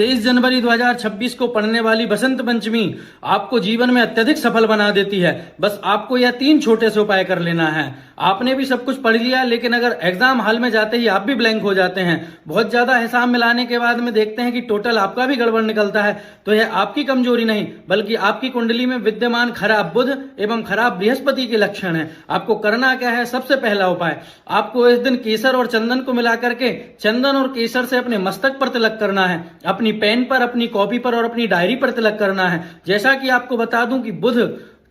23 जनवरी 2026 को पड़ने वाली बसंत पंचमी आपको जीवन में अत्यधिक सफल बना देती है। बस आपको यह 3 छोटे से उपाय कर लेना है। आपने भी सब कुछ पढ़ लिया, लेकिन अगर एग्जाम हॉल में जाते ही आप भी ब्लैंक हो जाते हैं, बहुत ज्यादा हिसाब मिलाने के बाद में देखते हैं कि टोटल आपका भी गड़बड़ निकलता है, तो यह आपकी कमजोरी नहीं बल्कि आपकी कुंडली में विद्यमान खराब बुध एवं खराब बृहस्पति के लक्षण है। आपको करना क्या है? सबसे पहला उपाय, आपको इस दिन केसर और चंदन को मिला करके चंदन और केसर से अपने मस्तक पर तिलक करना है, अपनी पेन पर, अपनी कॉपी पर और अपनी डायरी पर तिलक करना है। जैसा कि आपको बता दूं कि बुध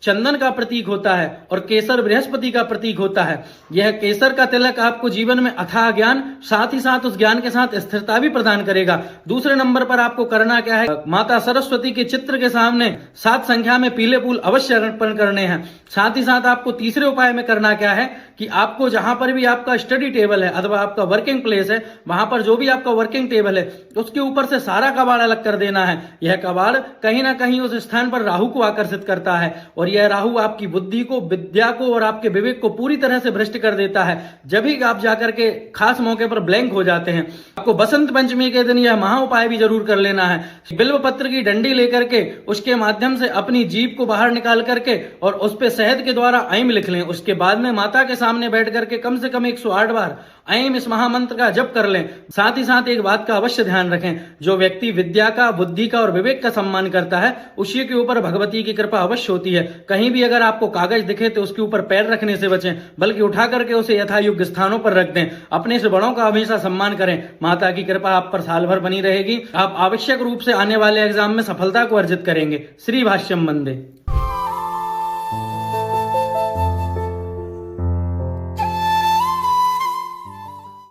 चंदन का प्रतीक होता है और केसर बृहस्पति का प्रतीक होता है। यह केसर का तिलक आपको जीवन में अथाह ज्ञान, साथ ही साथ उस ज्ञान के साथ स्थिरता भी प्रदान करेगा। दूसरे नंबर पर आपको करना क्या है? माता सरस्वती के चित्र के सामने 7 संख्या में पीले फूल अवश्य अर्पण करने हैं। साथ ही साथ आपको तीसरे उपाय में करना क्या है कि आपको जहां पर भी आपका स्टडी टेबल है अथवा आपका वर्किंग प्लेस है, वहां पर जो भी आपका वर्किंग टेबल है उसके ऊपर से सारा कबाड़ अलग कर देना है। यह कबाड़ कहीं ना कहीं उस स्थान पर राहु को आकर्षित करता है और यह राहु आपकी बुद्धि को, विद्या को और आपके विवेक को पूरी तरह से भ्रष्ट कर देता है। जब भी आप जाकर के खास मौके पर ब्लैंक हो जाते हैं। आपको बसंत पंचमी के दिन यह महा उपाय भी जरूर कर लेना है। बिल्व पत्र की डंडी लेकर के उसके माध्यम से अपनी जीभ को बाहर निकाल करके और उस पे शहद के द्वारा ऐम लिख लें। उसके बाद में माता के सामने बैठ करके कम से कम 108 बार ऐम इस महामंत्र का जप कर लें। साथ ही साथ एक बात का अवश्य ध्यान रखें, जो व्यक्ति विद्या का, बुद्धि का और विवेक का सम्मान करता है उसी के ऊपर भगवती की कृपा अवश्य होती है। कहीं भी अगर आपको कागज दिखे तो उसके ऊपर पैर रखने से बचें, बल्कि उठा करके उसे यथायोग्य स्थानों पर रख दें। अपने से बड़ों का हमेशा सम्मान करें। माता की कृपा आप पर साल भर बनी रहेगी। आप आवश्यक रूप से आने वाले एग्जाम में सफलता को अर्जित करेंगे। श्री भाष्यम वंदे।